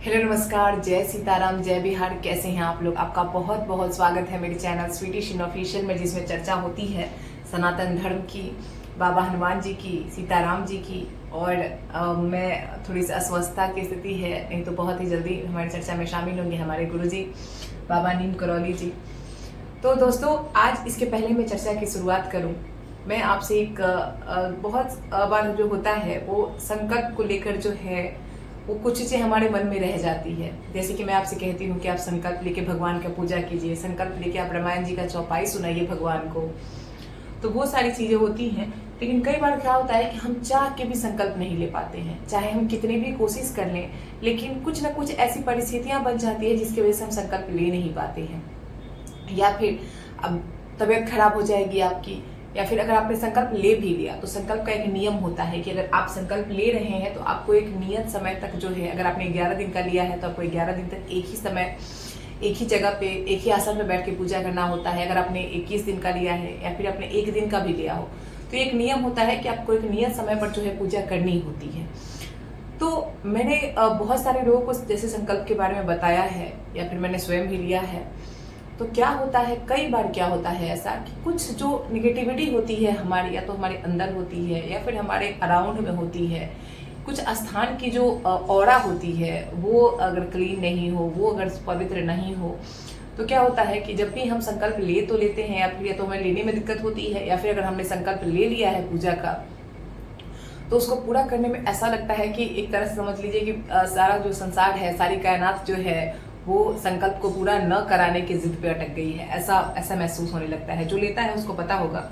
Hello नमस्कार, जय सीताराम, जय बिहार। कैसे हैं आप लोग? आपका बहुत बहुत स्वागत है मेरे चैनल स्वीटी शिन ऑफिशियल में, जिसमें चर्चा होती है सनातन धर्म की, बाबा हनुमान जी की, सीताराम जी की। और मैं थोड़ी सी अस्वस्थता की स्थिति है, नहीं तो बहुत ही जल्दी हमारी चर्चा में शामिल होंगे हमारे गुरुजी बाबा नीम करौली जी। तो दोस्तों, आज इसके पहले मैं चर्चा की शुरुआत करूं, मैं आपसे एक बहुत बार जो होता है वो संकल्प को लेकर जो है वो कुछ चीज़ें हमारे मन में रह जाती है। जैसे कि मैं आपसे कहती हूँ कि आप संकल्प लेके भगवान का पूजा कीजिए, संकल्प लेके आप रामायण जी का चौपाई सुनाइए भगवान को। तो वो सारी चीज़ें होती हैं, लेकिन कई बार क्या होता है कि हम चाह के भी संकल्प नहीं ले पाते हैं, चाहे हम कितनी भी कोशिश कर लें, लेकिन कुछ ना कुछ ऐसी परिस्थितियां बन जाती है जिसकी वजह से हम संकल्प ले नहीं पाते हैं। या फिर अब तबीयत खराब हो जाएगी आपकी, या फिर अगर आपने संकल्प ले भी लिया तो संकल्प का एक नियम होता है कि अगर आप संकल्प ले रहे हैं तो आपको एक नियत समय तक जो है, अगर आपने 11 दिन का लिया है तो आपको 11 दिन तक एक ही समय, एक ही जगह पे, एक ही आसन में बैठ के पूजा करना होता है। अगर आपने 21 दिन का लिया है या फिर आपने एक दिन का भी लिया हो तो एक नियम होता है कि आपको एक नियत समय पर जो है पूजा करनी होती है। तो मैंने बहुत सारे लोगों को जैसे संकल्प के बारे में बताया है, या फिर मैंने स्वयं भी लिया है। तो क्या होता है, कई बार क्या होता है ऐसा कि कुछ जो निगेटिविटी होती है हमारी, या तो हमारे अंदर होती है या फिर हमारे अराउंड में होती है, कुछ स्थान की जो ऑरा होती है वो अगर क्लीन नहीं हो, वो अगर पवित्र नहीं हो, तो क्या होता है कि जब भी हम संकल्प ले तो लेते हैं, या फिर या तो हमें लेने में दिक्कत होती है, या फिर अगर हमने संकल्प ले लिया है पूजा का तो उसको पूरा करने में ऐसा लगता है कि एक तरह से समझ लीजिए कि सारा जो संसार है, सारी कायनात जो है वो संकल्प को पूरा न कराने की जिद पे अटक गई है। ऐसा महसूस होने लगता है। जो लेता है उसको पता होगा,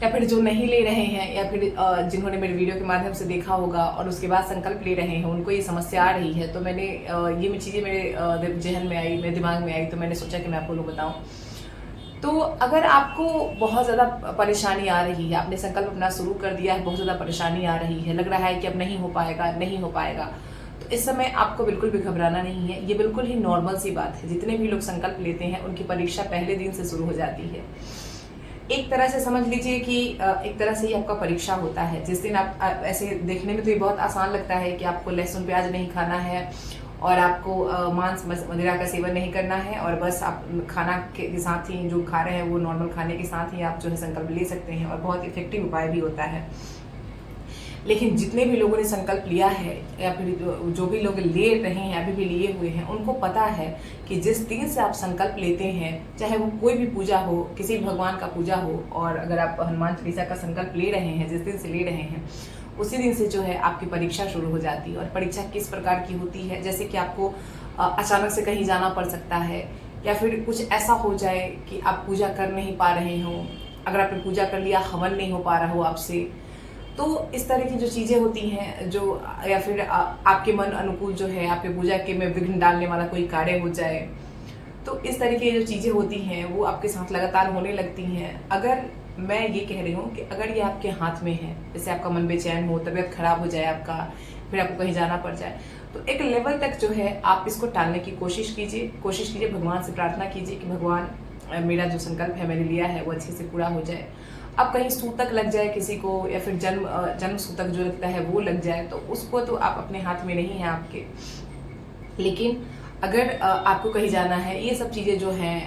या फिर जो नहीं ले रहे हैं, या फिर जिन्होंने मेरे वीडियो के माध्यम से देखा होगा और उसके बाद संकल्प ले रहे हैं, उनको ये समस्या आ रही है। तो मैंने ये चीज़ें मेरे जहन में आई, मेरे दिमाग में आई, तो मैंने सोचा कि मैं आपको लोग बताऊँ। तो अगर आपको बहुत ज़्यादा परेशानी आ रही है, आपने संकल्प अपना शुरू कर दिया है, बहुत ज़्यादा परेशानी आ रही है, लग रहा है कि अब नहीं हो पाएगा, नहीं हो पाएगा, तो इस समय आपको बिल्कुल भी घबराना नहीं है। ये बिल्कुल ही नॉर्मल सी बात है। जितने भी लोग संकल्प लेते हैं उनकी परीक्षा पहले दिन से शुरू हो जाती है। एक तरह से समझ लीजिए कि एक तरह से ही आपका परीक्षा होता है। जिस दिन आप ऐसे देखने में तो ये बहुत आसान लगता है कि आपको लहसुन प्याज नहीं खाना है और आपको मांस मदिरा का सेवन नहीं करना है, और बस आप खाना के साथ ही जो खा रहे हैं वो नॉर्मल खाने के साथ ही आप जो है संकल्प ले सकते हैं, और बहुत इफेक्टिव उपाय भी होता है। लेकिन जितने भी लोगों ने संकल्प लिया है, या फिर जो भी लोग ले रहे हैं, अभी भी लिए हुए हैं, उनको पता है कि जिस दिन से आप संकल्प लेते हैं, चाहे वो कोई भी पूजा हो, किसी भी भगवान का पूजा हो, और अगर आप हनुमान चालीसा का संकल्प ले रहे हैं, जिस दिन से ले रहे हैं उसी दिन से जो है आपकी परीक्षा शुरू हो जाती है। और परीक्षा किस प्रकार की होती है, जैसे कि आपको अचानक से कहीं जाना पड़ सकता है, या फिर कुछ ऐसा हो जाए कि आप पूजा कर नहीं पा रहे हो, अगर आपने पूजा कर लिया हवन नहीं हो पा रहा हो आपसे, तो इस तरह की जो चीज़ें होती हैं, जो या फिर आपके मन अनुकूल जो है आपके पूजा के में विघ्न डालने वाला कोई कार्य हो जाए, तो इस तरह की जो चीज़ें होती हैं वो आपके साथ लगातार होने लगती हैं। अगर मैं ये कह रही हूँ कि अगर ये आपके हाथ में है, जैसे आपका मन बेचैन हो, तबीयत खराब हो जाए आपका, फिर आपको कहीं जाना पड़ जाए, तो एक लेवल तक जो है आप इसको टालने की कोशिश कीजिए, भगवान से प्रार्थना कीजिए कि भगवान मेरा जो संकल्प है मैंने लिया है वो अच्छे से पूरा हो जाए। अब कहीं सूतक लग जाए किसी को, या फिर जन्म सूतक जो लगता है वो लग जाए, तो उसको तो आप अपने हाथ में नहीं है आपके। लेकिन अगर आपको कहीं जाना है, ये सब चीज़ें जो हैं,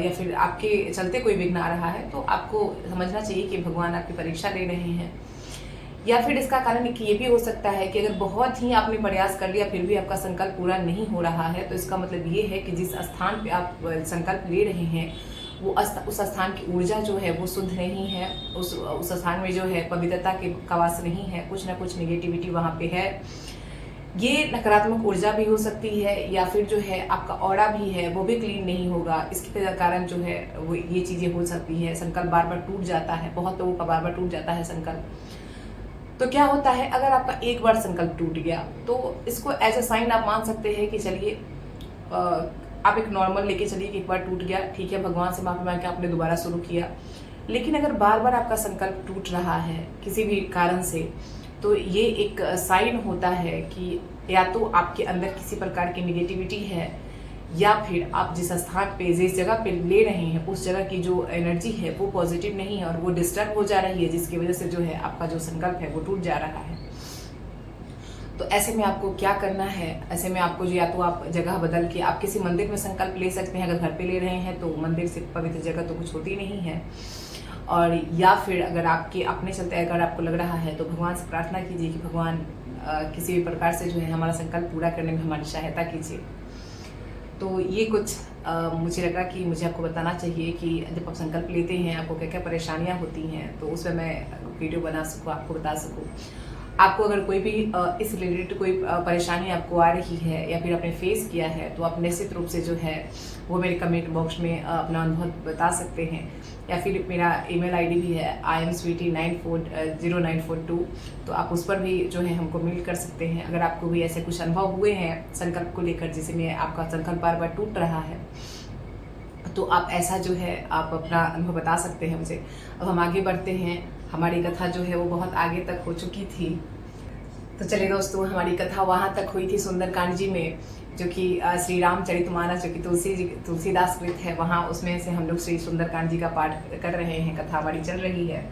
या फिर आपके चलते कोई विघ्न आ रहा है, तो आपको समझना चाहिए कि भगवान आपकी परीक्षा ले रहे हैं। या फिर इसका कारण कि ये भी हो सकता है कि अगर बहुत ही आपने प्रयास कर लिया फिर भी आपका संकल्प पूरा नहीं हो रहा है, तो इसका मतलब ये है कि जिस स्थान पे आप संकल्प ले रहे हैं वो उस स्थान की ऊर्जा जो है वो शुद्ध नहीं है, उस स्थान में जो है पवित्रता का वास नहीं है, कुछ ना कुछ निगेटिविटी वहाँ पे है। ये नकारात्मक ऊर्जा भी हो सकती है, या फिर जो है आपका ऑरा भी है वो भी क्लीन नहीं होगा। इसके कारण जो है वो ये चीज़ें हो सकती है। संकल्प बार बार टूट जाता है, बहुत लोगों का बार बार टूट जाता है संकल्प। तो क्या होता है, अगर आपका एक बार संकल्प टूट गया तो इसको एज अ साइन आप मान सकते हैं कि चलिए आप एक नॉर्मल लेके चलिए कि एक बार टूट गया, ठीक है, भगवान से माफी मांग के आपने दोबारा शुरू किया। लेकिन अगर बार बार आपका संकल्प टूट रहा है किसी भी कारण से, तो ये एक साइन होता है कि या तो आपके अंदर किसी प्रकार की निगेटिविटी है, या फिर आप जिस स्थान पे, जिस जगह पे ले रहे हैं उस जगह की जो एनर्जी है वो पॉजिटिव नहीं है और वो डिस्टर्ब हो जा रही है, जिसकी वजह से जो है आपका जो संकल्प है वो टूट जा रहा है। तो ऐसे में आपको क्या करना है, ऐसे में आपको जो या तो आप जगह बदल के आप किसी मंदिर में संकल्प ले सकते हैं। अगर घर पे ले रहे हैं तो मंदिर से पवित्र जगह तो कुछ होती नहीं है। और या फिर अगर आपके अपने चलते अगर आपको लग रहा है तो भगवान से प्रार्थना कीजिए कि भगवान किसी भी प्रकार से जो है हमारा संकल्प पूरा करने में हमारी सहायता कीजिए। तो ये कुछ मुझे लगा कि मुझे आपको बताना चाहिए कि जब आप संकल्प लेते हैं आपको क्या क्या परेशानियां होती हैं, तो उसमें मैं वीडियो बना सकूँ, आपको बता सकूँ। आपको अगर कोई भी इस रिलेटेड कोई परेशानी आपको आ रही है या फिर आपने फेस किया है तो आप निश्चित रूप से जो है वो मेरे कमेंट बॉक्स में अपना अनुभव बता सकते हैं। या फिर मेरा ईमेल आईडी भी है imsweety940942, तो आप उस पर भी जो है हमको मेल कर सकते हैं। अगर आपको भी ऐसे कुछ अनुभव हुए हैं संकल्प को लेकर जिसमें आपका संकल्प बार बार टूट रहा है, तो आप ऐसा जो है आप अपना अनुभव बता सकते हैं मुझे। अब हम आगे बढ़ते हैं। हमारी कथा जो है वो बहुत आगे तक हो चुकी थी। तो चलिए दोस्तों, हमारी कथा वहाँ तक हुई थी सुंदरकांड जी में, जो कि श्री रामचरितमानस जो कि तुलसीदास कृत है, वहाँ उसमें से हम लोग श्री सुंदरकांड जी का पाठ कर रहे हैं। कथा हमारी चल रही है।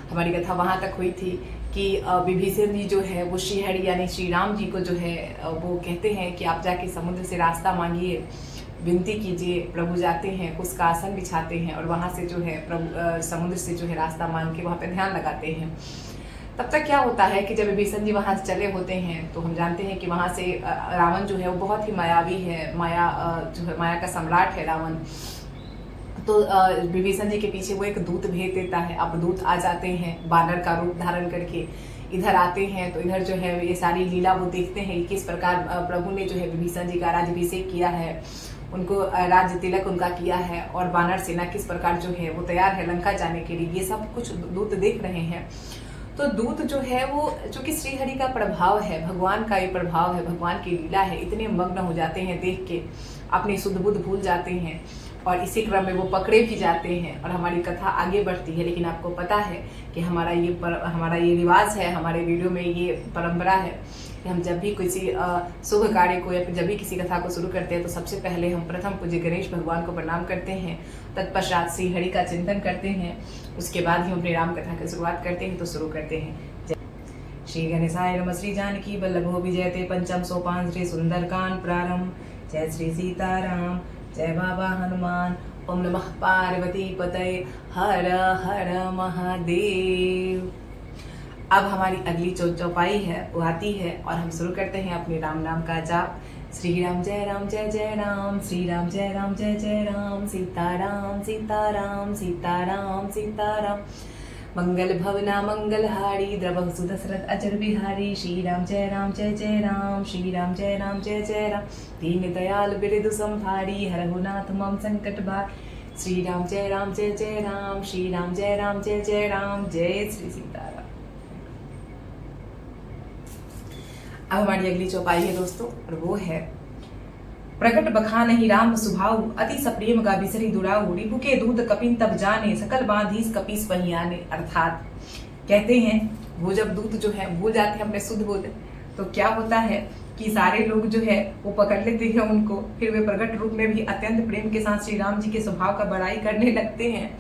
हमारी कथा वहाँ तक हुई थी कि विभीषण जी जो है वो श्रीहरि यानी श्री राम जी को जो है वो कहते हैं कि आप जाके समुद्र से रास्ता मांगिए, विनती कीजिए। प्रभु जाते हैं, कुश का आसन बिछाते हैं और वहाँ से जो है प्रभु समुद्र से जो है रास्ता मांग के वहाँ पे ध्यान लगाते हैं। तब तक क्या होता है कि जब विभीषण जी वहाँ से चले होते हैं तो हम जानते हैं कि वहाँ से रावण जो है वो बहुत ही मायावी है, जो है माया का सम्राट है रावण। तो विभीषण जी के पीछे वो एक दूत भेज देता है। अब दूत आ जाते हैं बानर का रूप धारण करके, इधर आते हैं तो इधर जो है ये सारी लीला वो देखते हैं किस प्रकार प्रभु ने जो है विभीषण जी का राज्याभिषेक किया है, उनको राज्य तिलक उनका किया है और वानर सेना किस प्रकार जो है वो तैयार है लंका जाने के लिए। ये सब कुछ दूत देख रहे हैं। तो दूत जो है वो चूंकि श्रीहरि का प्रभाव है, भगवान का ये प्रभाव है, भगवान की लीला है, इतने मग्न हो जाते हैं देख के, अपनी सुध बुध भूल जाते हैं और इसी क्रम में वो पकड़े भी जाते हैं और हमारी कथा आगे बढ़ती है। लेकिन आपको पता है कि हमारा ये रिवाज है, हमारे वीडियो में ये परंपरा है कि हम जब भी किसी शुभ कार्य को या फिर जब भी किसी कथा को शुरू करते हैं तो सबसे पहले हम प्रथम पूज्य गणेश भगवान को प्रणाम करते हैं, तत्पश्चात श्री हरि का चिंतन करते हैं, उसके बाद ही हम अपनी राम कथा की शुरुआत करते हैं। तो शुरू करते हैं। श्री गणेशाय नमः। श्री जानकी वल्लभो विजयते पंचम सोपान श्री सुंदरकांड प्रारंभ। जय श्री सीताराम, जय बाबा हनुमान। ओम नमः पार्वती पतये, हर हर महादेव। अब हमारी अगली चौपाई है वो आती है और हम शुरू करते हैं अपने राम नाम का जाप। श्री राम जय राम, श्री राम जय जय राम, सीताराम सीताराम सीताराम सीताराम। मंगल भवना मंगलहारी, द्रवहु सुदशरथ अजर बिहारी। श्री राम जय राम, श्री राम जय राम। दीन दयाल बिरदु संभारी, हरहु नाथ मम संकट भार। श्री राम जय राम, श्री राम जय राम। जय श्री सीताराम। अब हमारी अगली चौपाई है दोस्तों और वो है प्रकट बखानहि राम सुभाऊ, अति सप्रेम गा बिसरी दुराऊ। रिपु के दूध कपिन तब जाने, सकल बांधीस कपीस पहियाने। अर्थात कहते हैं वो जब दूत जो है भूल जाते हैं अपने शुद्ध बोध, तो क्या होता है कि सारे लोग जो है वो पकड़ लेते हैं उनको, फिर वे प्रकट रूप में भी अत्यंत प्रेम के साथ श्री राम जी के स्वभाव का बड़ाई करने लगते हैं।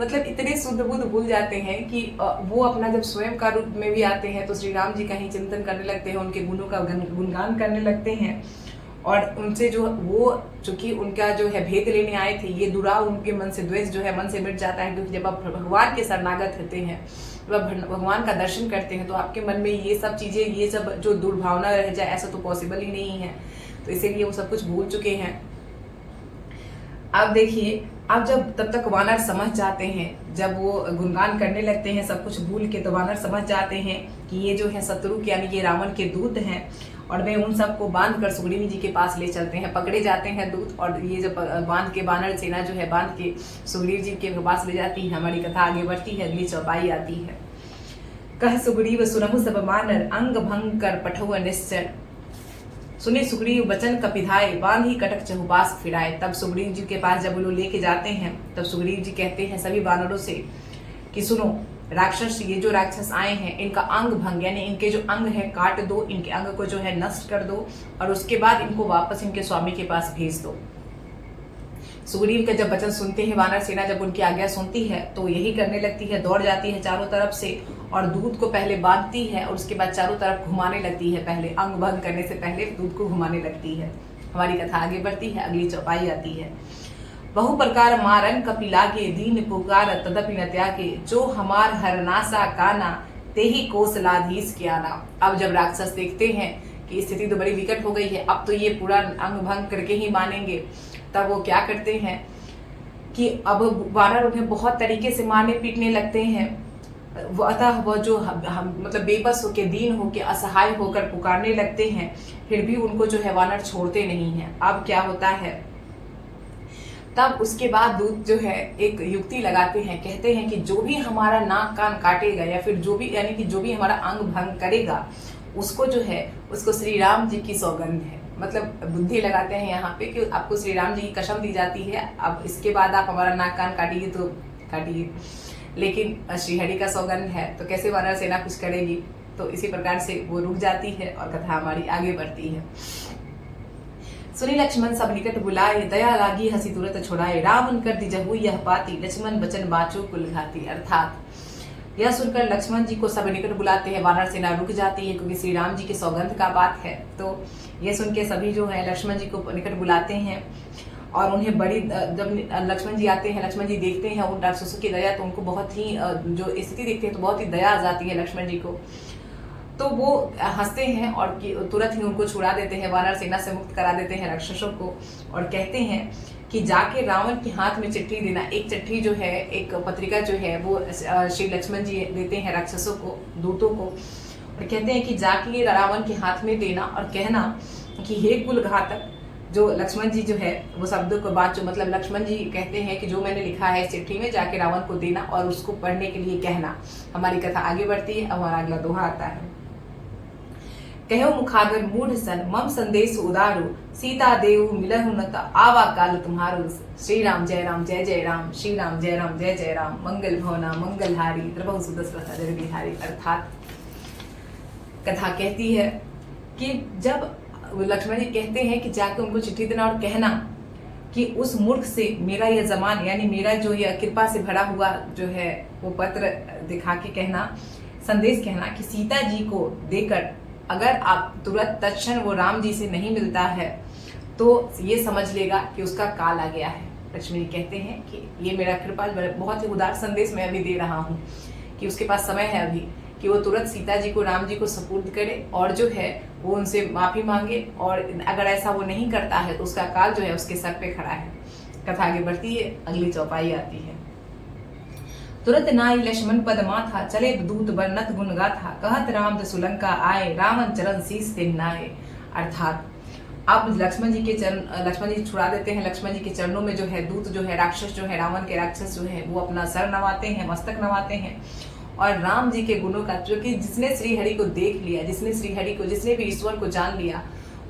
मतलब इतने शुद्ध बुद्ध भूल जाते हैं कि वो अपना जब स्वयं का रूप में भी आते हैं तो श्री राम जी का ही चिंतन करने लगते हैं, उनके गुणों का गुणगान करने लगते हैं। और उनसे जो वो चूंकि उनका जो है भेद लेने आए थे, ये दुराव उनके मन से, द्वेष जो है मन से मिट जाता है। क्योंकि जब आप भगवान के शरणागत होते हैं, जब आप भगवान का दर्शन करते हैं तो आपके मन में ये सब चीजें, ये सब जो दुर्भावना रह जाए ऐसा तो पॉसिबल ही नहीं है। तो इसीलिए वो सब कुछ भूल चुके हैं। अब देखिए, अब जब तब तक वानर समझ जाते हैं, जब वो गुणगान करने लगते हैं सब कुछ भूल के, तो वानर समझ जाते हैं कि ये जो है शत्रु यानी ये रावण के दूत हैं। और वे उन सबको बांध कर सुग्रीव जी के पास ले चलते हैं। पकड़े जाते हैं दूत और ये जब बांध के वानर सेना जो है बांध के सुग्रीव जी के पास ले जाती है। हमारी कथा आगे बढ़ती है, अगली चौपाई आती है। कह सुग्रीव सुनहु सब मानर, अंग भंग कर पठुआ निश्चर। सुने सुग्रीव बचन कपिधाए, बांधी कटक चहुपास फिराए। तब सुग्रीव जी के पास जब वो लोग लेके जाते हैं तब सुग्रीव जी कहते हैं सभी वानरों से कि सुनो राक्षस, ये जो राक्षस आए हैं इनका अंग भंग यानी इनके जो अंग है काट दो, इनके अंग को जो है नष्ट कर दो और उसके बाद इनको वापस इनके स्वामी के पास भेज दो। सुग्रीव का जब वचन सुनते हैं वानर सेना, जब उनकी आज्ञा सुनती है तो यही करने लगती है, दौड़ जाती है चारों तरफ से और दूध को पहले बांधती है और उसके बाद चारों तरफ घुमाने लगती है। पहले अंग भंग करने से पहले दूध को घुमाने लगती है। हमारी कथा आगे बढ़ती है, अगली चौपाई आती है। बहु प्रकार मारन कपिलागे, दीन पुकार तदपि न त्यागे, जो हमार हरनासा काना, ते ही कोसलाधीश कियाना। अब जब राक्षस देखते हैं कि स्थिति तो बड़ी विकट हो गई है, अब तो ये पूरा अंग भंग करके ही मानेंगे, तब वो क्या करते हैं कि अब वानर उन्हें बहुत तरीके से मारने पीटने लगते हैं। अतः वह जो हम मतलब बेबस होके, दीन होके, असहाय होकर पुकारने लगते हैं, फिर भी उनको जो है वानर छोड़ते नहीं हैं। अब क्या होता है, तब उसके बाद दूत जो है एक युक्ति लगाते हैं, कहते हैं कि जो भी हमारा नाक कान काटेगा या फिर जो भी यानी कि जो भी हमारा अंग भंग करेगा, उसको जो है उसको श्री राम जी की सौगंध है। मतलब बुद्धि लगाते हैं यहाँ पे कि आपको श्री राम जी की कसम दी जाती है, अब इसके बाद आप हमारा नाक कान काटिए तो काटिए, लेकिन श्रीहरि का सौगंध है तो कैसे वानर सेना कुछ करेगी। तो इसी प्रकार से वो रुक जाती है और कथा हमारी आगे बढ़ती है। सुनी लक्ष्मण सब निकट बुलाए, दया लागी हंसी तुरंत छुड़ाए, राम उनकर दिजहु यह पाती, लक्ष्मण बचन बाचो कुल घाती। अर्थात यह सुनकर लक्ष्मण जी को सब निकट बुलाते हैं, वानर सेना रुक जाती है क्योंकि श्री राम जी के सौगंध का बात है। तो ये सुन के सभी जो है लक्ष्मण जी को निकट बुलाते हैं और उन्हें बड़ी, जब लक्ष्मण जी आते हैं, लक्ष्मण जी देखते हैं उन राक्षसों की दया, तो उनको बहुत ही जो स्थिति देखते हैं तो बहुत ही दया आ जाती है लक्ष्मण जी को। तो वो हंसते हैं और तुरंत ही उनको छुड़ा देते हैं, वानर सेना से मुक्त करा देते हैं राक्षसों को और कहते हैं कि जाके रावण के हाथ में चिट्ठी देना। एक चिट्ठी जो है, एक पत्रिका जो है वो श्री लक्ष्मण जी देते हैं राक्षसों को, दूतों को, और कहते हैं कि जाके रावण के हाथ में देना और कहना कि हे कुल घातक, जो लक्ष्मण जी जो है वो शब्दों को बात, जो मतलब लक्ष्मण जी कहते हैं कि जो मैंने लिखा है चिट्ठी में जाके रावण को देना और उसको पढ़ने के लिए कहना। हमारी कथा आगे बढ़ती है। अब हमारा अगला दोहा आता है। कहो मुखागर मूढ़ सन, मम संदेश उदारो, सीता देव मिलहु न त आवा काल तुम्हारो। श्री राम जय राम जय जय राम, श्री राम जय राम जय जय राम, मंगल भवना मंगलहारी, द्रवहु सुदशरथ जय बिहारी। अर्थात कथा कहती है कि जब लक्ष्मण जी कहते हैं कि जाकर उनको चिट्ठी देना और कहना कि उस मूर्ख से मेरा यह जमान, यानी मेरा जो यह कृपा से भरा हुआ जो है वो पत्र दिखा के कहना, संदेश कहना कि सीता जी को देकर अगर आप तुरंत तत्क्षण वो राम जी से नहीं मिलता है तो ये समझ लेगा कि उसका काल आ गया है। लक्ष्मण जी कहते हैं कि ये मेरा कृपा बहुत ही उदार संदेश मैं अभी दे रहा हूँ कि उसके पास समय है अभी कि वो तुरंत सीता जी को राम जी को सपुर्द करे और जो है वो उनसे माफी मांगे, और अगर ऐसा वो नहीं करता है तो उसका काल जो है उसके सर पे खड़ा है। कथा आगे बढ़ती है, अगली चौपाई आती है। तुरंत नाई लक्ष्मण पद माथा, चले दूत बरनत गुण गाथा, कहत राम सुलंका आए, रावण चरण शीस नाए। अर्थात अब लक्ष्मण जी के चरण, लक्ष्मण जी छुड़ा देते हैं, लक्ष्मण जी के चरणों में जो है दूत जो है राक्षस जो है, रावण के राक्षस जो है वो अपना सर नवाते हैं, मस्तक नवाते हैं और राम जी के गुणों का, जो कि जिसने श्रीहरि को देख लिया, जिसने श्रीहरि को, जिसने भी ईश्वर को जान लिया,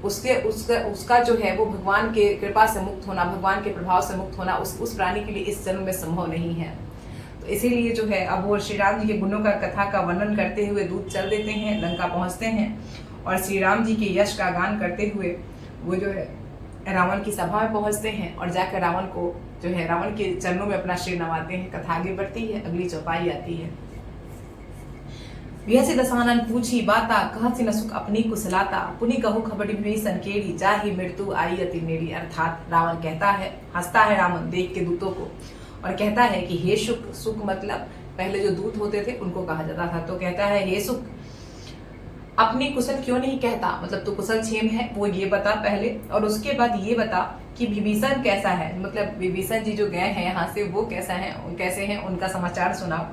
उसका जो है वो भगवान के कृपा से मुक्त होना, भगवान के प्रभाव से मुक्त होना उस प्राणी के लिए इस जन्म में संभव नहीं है। तो इसीलिए जो है अब वो श्री राम जी के गुणों का, कथा का वर्णन करते हुए दूत चल देते हैं, लंका पहुंचते हैं और श्री राम जी के यश का गान करते हुए वो जो है रावण की सभा में पहुंचते हैं और जाकर रावण को जो है रावण के चरणों में अपना सिर नवाते हैं। कथा आगे बढ़ती है, अगली चौपाई आती है। विहसी दसानन पूछी बाता, कहत न सुख अपनी कुशलाता, पुनि कहू खबरी विभीषण केड़ी, जाहि मृत्यु आई अति नेड़ी। अर्थात रावण कहता है, हंसता है रावण देख के दूतों को और कहता है कि हे सुख, सुख मतलब पहले जो दूत होते थे उनको कहा जाता था, तो कहता है हे सुख, अपनी कुशल क्यों नहीं कहता, मतलब तू कुशल क्षेम है वो ये बता पहले, और उसके बाद ये बता कि विभीषण कैसा है, मतलब विभीषण जी जो गए हैं यहाँ से वो कैसा है, कैसे हैं, उनका समाचार सुनाओ,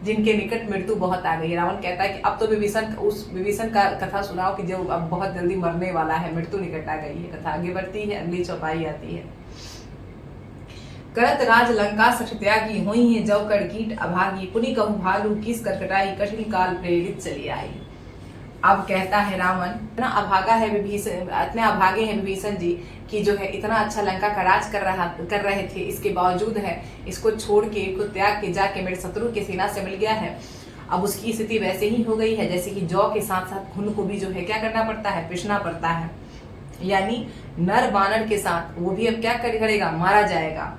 जिनके निकट मृत्यु बहुत आ गई। रावण कहता है कि अब तो विभीषण का कथा सुनाओ कि जो अब बहुत जल्दी मरने वाला है, मृत्यु निकट आ गई है। कथा आगे बढ़ती है, अगली चौपाई आती है। करत राज लंका सठ त्यागी, हुई है जव कर कीट अभागी, पुनि कहू भालू किस करकटाई, कठिन काल प्रेरित चली आई। अब कहता है रावण, इतना अभागा है विभीषण, इतने अभागे हैं विभीषण जी कि जो है इतना अच्छा लंका का राज कर रहे थे, इसके बावजूद है इसको छोड़ के, इसको त्याग के जाके मेरे शत्रु के सेना से मिल गया है। अब उसकी स्थिति वैसे ही हो गई है जैसे कि जौ के साथ साथ खून को भी जो है क्या करना पड़ता है, पिसना पड़ता है। यानी नर बानर के साथ वो भी अब क्या करेगा, मारा जाएगा।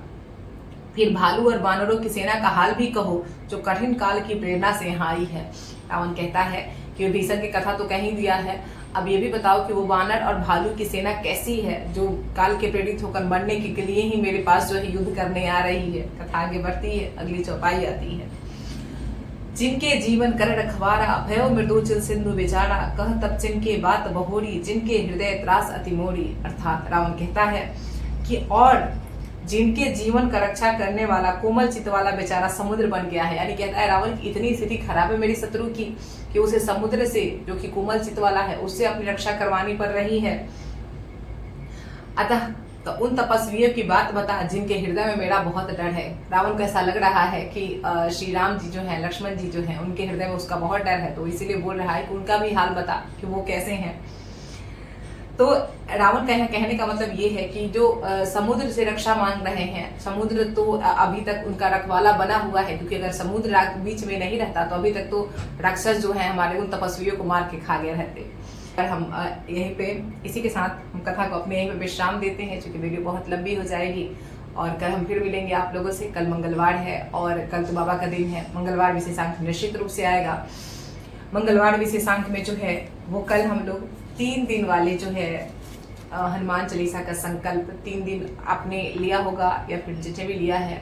फिर भालू और बानरों की सेना का हाल भी कहो, जो कठिन काल की प्रेरणा से यहाँ आई है। रावण कहता है कि विभीषण की कथा तो कह ही दिया है, अब ये भी बताओ कि वो बानर और भालू की सेना कैसी है, जो काल के प्रेरित होकर मरने के लिए ही मेरे पास जो है युद्ध करने आ रही है। कथा आगे बढ़ती है, अगली चौपाई आती है। जिनके जीवन कर रखवारा, भयो मृदुचल सिंधु बेचारा, कह तब जिनके बात बहोरी, जिनके हृदय त्रास अति मोरी। अर्थात रावण कहता है कि और जिनके जीवन का रक्षा करने वाला कोमल चित्त वाला बेचारा समुद्र बन गया है। यानी कहता है रावण की इतनी स्थिति खराब है मेरी शत्रु की कि उसे समुद्र से, जो कि कोमल चित्त वाला है, उससे अपनी रक्षा करवानी पड़ रही है। अतः तो उन तपस्वियों की बात बता, जिनके हृदय में मेरा बहुत डर है। रावण को ऐसा लग रहा है कि श्री राम जी जो है, लक्ष्मण जी जो है, उनके हृदय में उसका बहुत डर है, तो इसीलिए बोल रहा है कि उनका भी हाल बता कि वो कैसे हैं। तो रावण कहने का मतलब ये है कि जो समुद्र से रक्षा मांग रहे हैं, समुद्र तो अभी तक उनका रखवाला बना हुआ है, क्योंकि अगर समुद्र बीच में नहीं रहता तो अभी तक तो राक्षस जो है हमारे उन तपस्वियों को मार के खा गए रहते। पर हम यहीं पे इसी के साथ हम कथा को अपने यहीं पे विश्राम देते हैं, क्योंकि वीडियो बहुत लंबी हो जाएगी। और कल हम फिर मिलेंगे आप लोगों से। कल मंगलवार है और कल तो बाबा का दिन है। मंगलवार विशेषांक निश्चित रूप से आएगा। मंगलवार विशेषांक में जो है वो कल हम लोग 3 दिन वाले जो है हनुमान चालीसा का संकल्प 3 दिन आपने लिया होगा या फिर जिसे भी लिया है,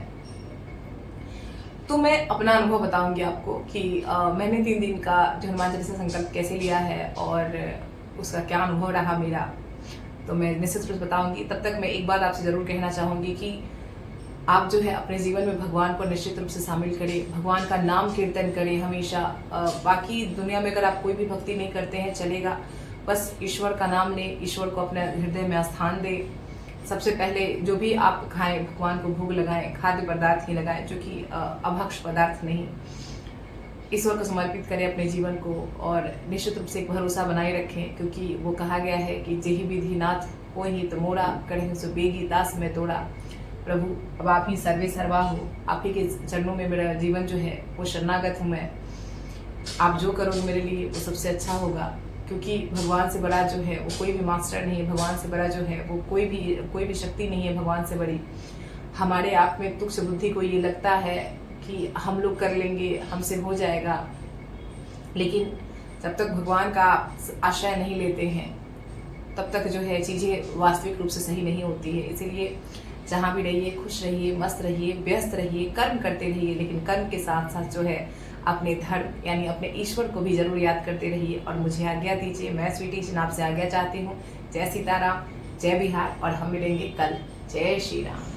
तो मैं अपना अनुभव बताऊंगी आपको कि मैंने 3 दिन का जो हनुमान चालीसा संकल्प कैसे लिया है और उसका क्या अनुभव रहा मेरा, तो मैं निश्चित रूप से बताऊंगी। तब तक मैं एक बात आपसे जरूर कहना चाहूंगी कि आप जो है अपने जीवन में भगवान को निश्चित रूप से शामिल करें, भगवान का नाम कीर्तन करें हमेशा। बाकी दुनिया में अगर आप कोई भी भक्ति नहीं करते हैं चलेगा, बस ईश्वर का नाम लें, ईश्वर को अपने हृदय में स्थान दें। सबसे पहले जो भी आप खाएं भगवान को भोग लगाएं, खाद्य पदार्थ ही लगाएं, जो कि अभक्ष पदार्थ नहीं। ईश्वर को समर्पित करें अपने जीवन को और निश्चित रूप से एक भरोसा बनाए रखें, क्योंकि वो कहा गया है कि जेहि विधि नाथ हो ही तो मोरा, करें सो बेगी दास में तोड़ा। प्रभु अब आप ही सर्वे सर्वा हो, आप ही के चरणों में मेरा जीवन जो है वो शरणागत हूँ मैं। आप जो करोगे मेरे लिए वो सबसे अच्छा होगा, क्योंकि भगवान से बड़ा जो है वो कोई भी मास्टर नहीं है। भगवान से बड़ा जो है वो कोई भी शक्ति नहीं है भगवान से बड़ी। हमारे आप में तुच्छ बुद्धि को ये लगता है कि हम लोग कर लेंगे, हमसे हो जाएगा, लेकिन जब तक भगवान का आश्रय नहीं लेते हैं तब तक जो है चीज़ें वास्तविक रूप से सही नहीं होती है। इसीलिए जहाँ भी रहिए खुश रहिए, मस्त रहिए, व्यस्त रहिए, कर्म करते रहिए, लेकिन कर्म के साथ साथ जो है अपने धर्म यानी अपने ईश्वर को भी जरूर याद करते रहिए। और मुझे आज्ञा दीजिए, मैं स्वीटी जी आपसे आज्ञा चाहती हूँ। जय सीताराम, जय बिहार, और हम मिलेंगे कल। जय श्री राम।